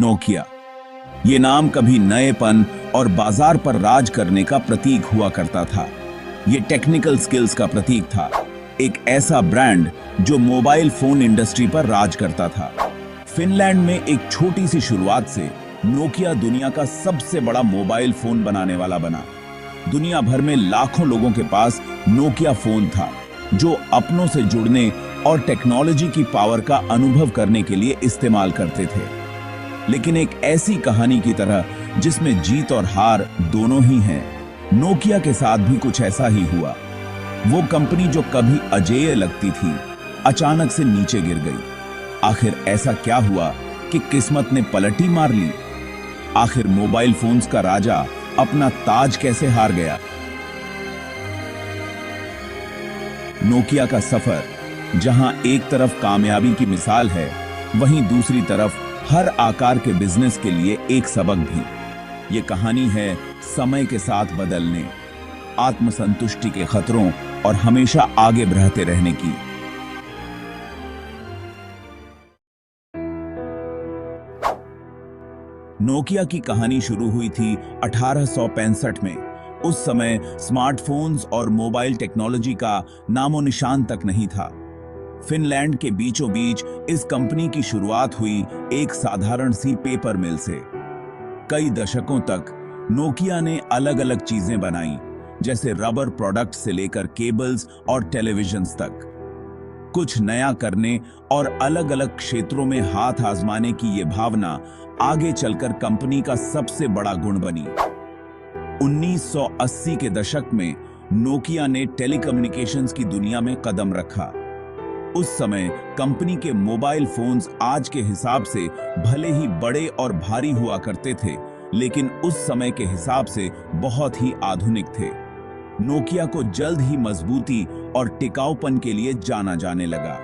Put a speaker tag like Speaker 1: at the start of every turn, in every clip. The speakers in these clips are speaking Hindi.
Speaker 1: नोकिया। ये नाम कभी नएपन और बाजार पर राज करने का प्रतीक हुआ करता था। ये टेक्निकल स्किल्स का प्रतीक था, एक ऐसा ब्रांड जो मोबाइल फोन इंडस्ट्री पर राज करता था। फिनलैंड में एक छोटी सी शुरुआत से नोकिया दुनिया का सबसे बड़ा मोबाइल फोन बनाने वाला बना। दुनिया भर में लाखों लोगों के पास नोकिया फोन था, जो अपनों से जुड़ने और टेक्नोलॉजी की पावर का अनुभव करने के लिए इस्तेमाल करते थे। लेकिन एक ऐसी कहानी की तरह जिसमें जीत और हार दोनों ही हैं, नोकिया के साथ भी कुछ ऐसा ही हुआ। वो कंपनी जो कभी अजेय लगती थी, अचानक से नीचे गिर गई। आखिर ऐसा क्या हुआ कि किस्मत ने पलटी मार ली? आखिर मोबाइल फोन्स का राजा अपना ताज कैसे हार गया? नोकिया का सफर, जहां एक तरफ कामयाबी की मिसाल है, वहीं दूसरी तरफ हर आकार के बिजनेस के लिए एक सबक भी। ये कहानी है समय के साथ बदलने, आत्मसंतुष्टि के खतरों और हमेशा आगे बढ़ते रहने की। नोकिया की कहानी शुरू हुई थी 1865 में। उस समय स्मार्टफोन्स और मोबाइल टेक्नोलॉजी का नामो निशान तक नहीं था। फिनलैंड के बीचों बीच इस कंपनी की शुरुआत हुई एक साधारण सी पेपर मिल से। कई दशकों तक नोकिया ने अलग अलग चीजें बनाई, जैसे रबर प्रोडक्ट से लेकर केबल्स और टेलीविजन्स तक। कुछ नया करने और अलग अलग क्षेत्रों में हाथ आजमाने की ये भावना आगे चलकर कंपनी का सबसे बड़ा गुण बनी। 1980 के दशक में नोकिया ने टेलीकम्युनिकेशंस की दुनिया में कदम रखा। उस समय कंपनी के मोबाइल फोन्स आज के हिसाब से भले ही बड़े और भारी हुआ करते थे, लेकिन उस समय के हिसाब से बहुत ही आधुनिक थे। नोकिया को जल्द ही मजबूती और टिकाऊपन के लिए जाना जाने लगा।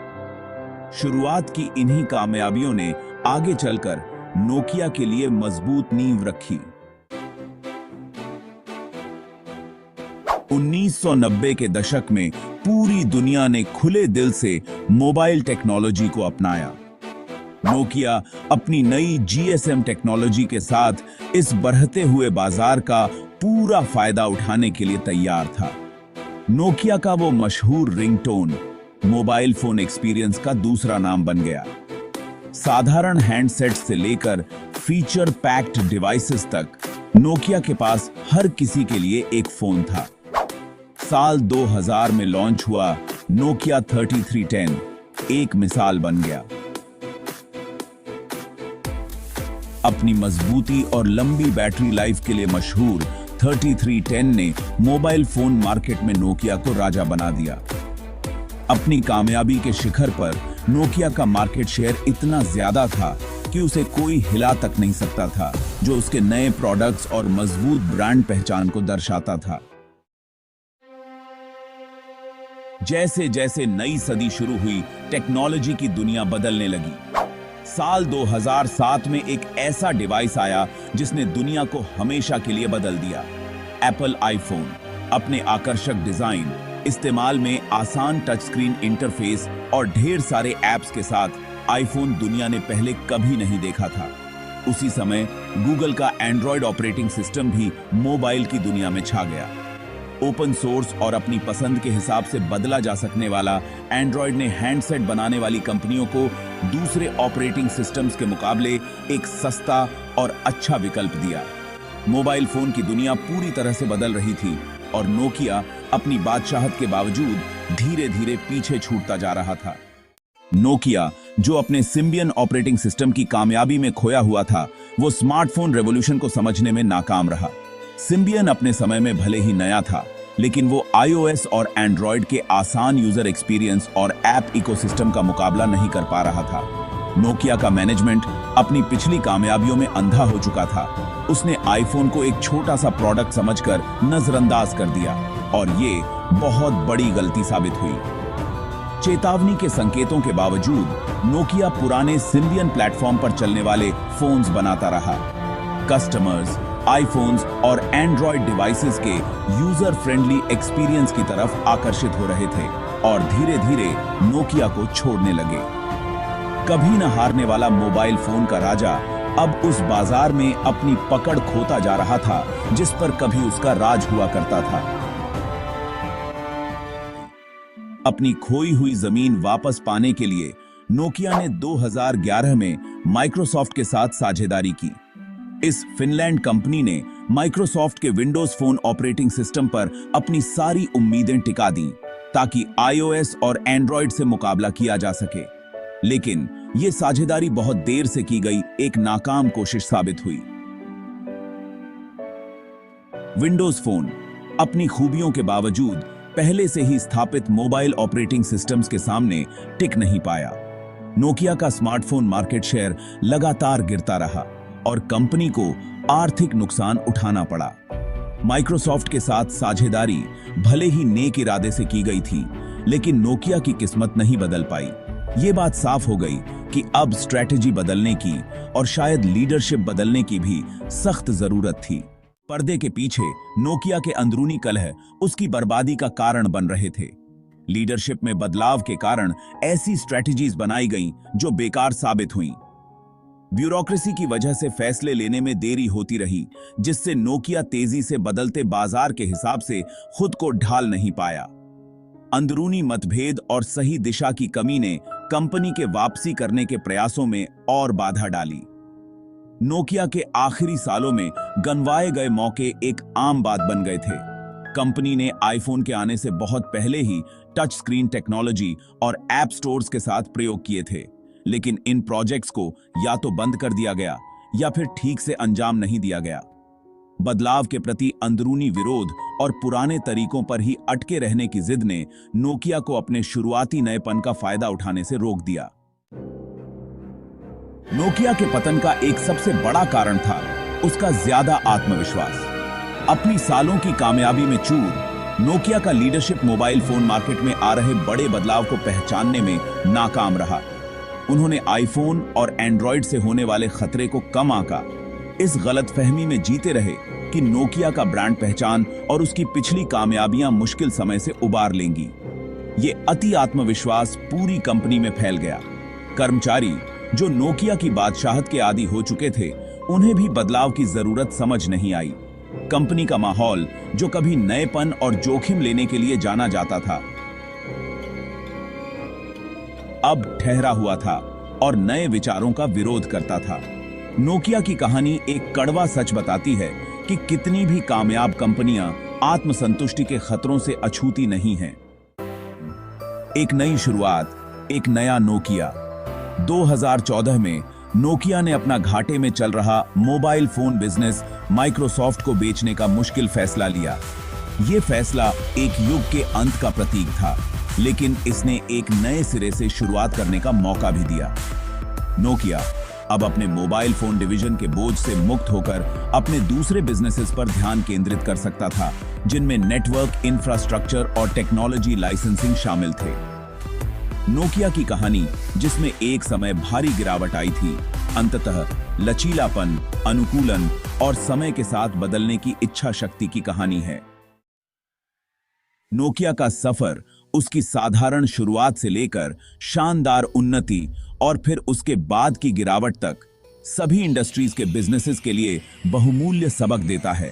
Speaker 1: शुरुआत की इन्हीं कामयाबियों ने आगे चलकर नोकिया के लिए मजबूत नींव रखी। 1990 के दशक में पूरी दुनिया ने खुले दिल से मोबाइल टेक्नोलॉजी को अपनाया। नोकिया अपनी नई जीएसएम टेक्नोलॉजी के साथ इस बढ़ते हुए बाजार का पूरा फायदा उठाने के लिए तैयार था। नोकिया का वो मशहूर रिंगटोन मोबाइल फोन एक्सपीरियंस का दूसरा नाम बन गया। साधारण हैंडसेट से लेकर फीचर पैक्ड डिवाइसेस तक नोकिया के पास हर किसी के लिए एक फोन था। साल 2000 में लॉन्च हुआ नोकिया 3310 एक मिसाल बन गया। अपनी मजबूती और लंबी बैटरी लाइफ के लिए मशहूर 3310 ने मोबाइल फोन मार्केट में नोकिया को राजा बना दिया। अपनी कामयाबी के शिखर पर नोकिया का मार्केट शेयर इतना ज्यादा था कि उसे कोई हिला तक नहीं सकता था, जो उसके नए प्रोडक्ट्स और मजबूत ब्रांड पहचान को दर्शाता था। जैसे जैसे नई सदी शुरू हुई, टेक्नोलॉजी की दुनिया बदलने लगी। साल 2007 में एक ऐसा डिवाइस आया जिसने दुनिया को हमेशा के लिए बदल दिया। एप्पल आईफोन अपने आकर्षक डिजाइन, इस्तेमाल में आसान टच स्क्रीन इंटरफेस और ढेर सारे ऐप्स के साथ आईफोन दुनिया ने पहले कभी नहीं देखा था। उसी समय गूगल का एंड्रॉयड ऑपरेटिंग सिस्टम भी मोबाइल की दुनिया में छा गया। ओपन सोर्स और अपनी पसंद के हिसाब से बदला जा सकने वाला एंड्रॉयड ने हैंडसेट बनाने वाली कंपनियों को दूसरे ऑपरेटिंग सिस्टम्स के मुकाबले एक सस्ता और अच्छा विकल्प दिया। मोबाइल फोन की दुनिया पूरी तरह से बदल रही थी और नोकिया अपनी बादशाहत के बावजूद धीरे धीरे पीछे छूटता जा रहा था। नोकिया, जो अपने सिम्बियन ऑपरेटिंग सिस्टम की कामयाबी में खोया हुआ था, वो स्मार्टफोन रेवोल्यूशन को समझने में नाकाम रहा। सिम्बियन अपने समय में भले ही नया था, लेकिन वो iOS और एंड्रॉयड के आसान यूजर एक्सपीरियंस और ऐप इकोसिस्टम का मुकाबला नहीं कर पा रहा था। नोकिया का मैनेजमेंट अपनी पिछली कामयाबियों में अंधा हो चुका था। उसने आईफोन को एक छोटा सा प्रोडक्ट समझकर नजरअंदाज कर दिया और ये बहुत बड़ी गलती साबित हुई। चेतावनी के संकेतों के बावजूद नोकिया पुराने सिम्बियन प्लेटफॉर्म पर चलने वाले फोन्स बनाता रहा। कस्टमर्स आईफोन्स और एंड्रॉयड डिवाइसेस के यूजर फ्रेंडली एक्सपीरियंस की तरफ आकर्षित हो रहे थे और धीरे धीरे नोकिया को छोड़ने लगे। कभी न हारने वाला मोबाइल फोन का राजा अब उस बाजार में अपनी पकड़ खोता जा रहा था जिस पर कभी उसका राज हुआ करता था। अपनी खोई हुई जमीन वापस पाने के लिए नोकिया ने 2011 में माइक्रोसॉफ्ट के साथ साझेदारी की। इस फिनलैंड कंपनी ने माइक्रोसॉफ्ट के विंडोज फोन ऑपरेटिंग सिस्टम पर अपनी सारी उम्मीदें टिका दी ताकि आईओएस और एंड्रॉयड से मुकाबला किया जा सके। लेकिन यह साझेदारी बहुत देर से की गई एक नाकाम कोशिश साबित हुई। विंडोज फोन अपनी खूबियों के बावजूद पहले से ही स्थापित मोबाइल ऑपरेटिंग सिस्टम्स के सामने टिक नहीं पाया। नोकिया का स्मार्टफोन मार्केट शेयर लगातार गिरता रहा और कंपनी को आर्थिक नुकसान उठाना पड़ा। माइक्रोसॉफ्ट के साथ साझेदारी भले ही नेक इरादे से की गई थी, लेकिन नोकिया की किस्मत नहीं बदल पाई। ये बात साफ हो गई कि अब स्ट्रैटेजी बदलने की और शायद लीडरशिप बदलने की भी सख्त जरूरत थी। पर्दे के पीछे नोकिया के अंदरूनी कलह उसकी बर्बादी का कारण बन रहे थे। लीडरशिप में बदलाव के कारण ऐसी स्ट्रैटेजीज बनाई गईं जो बेकार साबित हुईं। ब्यूरोक्रेसी की वजह से फैसले लेने में देरी होती रही, जिससे नोकिया तेजी से बदलते बाजार के हिसाब से खुद को ढाल नहीं पाया। अंदरूनी मतभेद और सही दिशा की कमी ने कंपनी के वापसी करने के प्रयासों में और बाधा डाली। नोकिया के आखिरी सालों में गंवाए गए मौके एक आम बात बन गए थे। कंपनी ने आईफोन के आने से बहुत पहले ही टच स्क्रीन टेक्नोलॉजी और ऐप स्टोर्स के साथ प्रयोग किए थे, लेकिन इन प्रोजेक्ट्स को या तो बंद कर दिया गया या फिर ठीक से अंजाम नहीं दिया गया। बदलाव के प्रति अंदरूनी विरोध और पुराने तरीकों पर ही अटके रहने की जिद ने नोकिया को अपने शुरुआती नएपन का फायदा उठाने से रोक दिया। नोकिया के पतन का एक सबसे बड़ा कारण था उसका ज्यादा आत्मविश्वास। अपनी सालों की कामयाबी में चूर नोकिया का लीडरशिप मोबाइल फोन मार्केट में आ रहे बड़े बदलाव को पहचानने में नाकाम रहा। उन्होंने आईफोन और एंड्रॉयड से होने वाले खतरे को कम आंका। इस गलतफहमी में जीते रहे कि नोकिया का ब्रांड पहचान और उसकी पिछली कामयाबियां मुश्किल समय से उबार लेंगी। ये अति आत्मविश्वास पूरी कंपनी में फैल गया। कर्मचारी जो नोकिया की बादशाहत के आदी हो चुके थे, उन्हें भी बदलाव की जरूरत समझ नहीं आई। कंपनी का माहौल जो कभी नएपन और जोखिम लेने के लिए जाना जाता था, अब ठहरा हुआ था और नए विचारों का विरोध करता था। नोकिया की कहानी एक कड़वा सच बताती है कि कितनी भी कामयाब कंपनियां आत्मसंतुष्टि के खतरों से अछूती नहीं हैं। एक नई शुरुआत, एक नया नोकिया। 2014 में नोकिया ने अपना घाटे में चल रहा मोबाइल फोन बिजनेस माइक्रोसॉफ्ट को बेचने का मुश्किल फैसला लिया। यह फैसला एक युग के अंत का प्रतीक था, लेकिन इसने एक नए सिरे से शुरुआत करने का मौका भी दिया। नोकिया अब अपने मोबाइल फोन डिवीजन के बोझ से मुक्त होकर अपने दूसरे बिजनेसेस पर ध्यान केंद्रित कर सकता था, जिनमें नेटवर्क, इंफ्रास्ट्रक्चर और टेक्नोलॉजी लाइसेंसिंग शामिल थे। नोकिया की कहानी, जिसमें एक समय भारी गिरावट आई थी, अंततः लचीलापन, अनुकूलन और समय के साथ बदलने की इच्छा शक्ति की कहानी है। नोकिया का सफर उसकी साधारण शुरुआत से लेकर शानदार उन्नति और फिर उसके बाद की गिरावट तक सभी इंडस्ट्रीज के बिजनेसेस के लिए बहुमूल्य सबक देता है।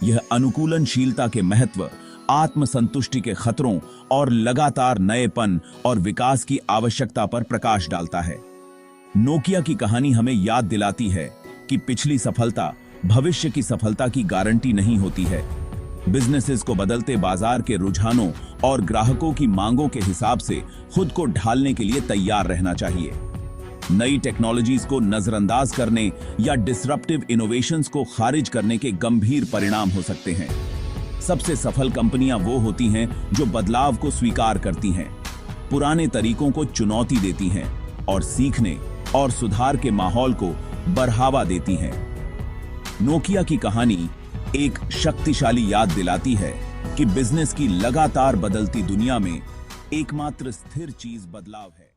Speaker 1: यह अनुकूलनशीलता के महत्व, आत्मसंतुष्टि के खतरों और लगातार नएपन और विकास की आवश्यकता पर प्रकाश डालता है। नोकिया की कहानी हमें याद दिलाती है कि पिछली सफलता भविष्य की सफलता की गारंटी नहीं होती है। बिजनेसेस को बदलते बाजार के रुझानों और ग्राहकों की मांगों के हिसाब से खुद को ढालने के लिए तैयार रहना चाहिए। नई टेक्नोलॉजीज को नजरअंदाज करने या डिसरप्टिव इनोवेशंस को खारिज करने के गंभीर परिणाम हो सकते हैं। सबसे सफल कंपनियां वो होती हैं जो बदलाव को स्वीकार करती हैं, पुराने तरीकों को चुनौती देती हैं और सीखने और सुधार के माहौल को बढ़ावा देती हैं। नोकिया की कहानी एक शक्तिशाली याद दिलाती है कि बिजनेस की लगातार बदलती दुनिया में एकमात्र स्थिर चीज बदलाव है।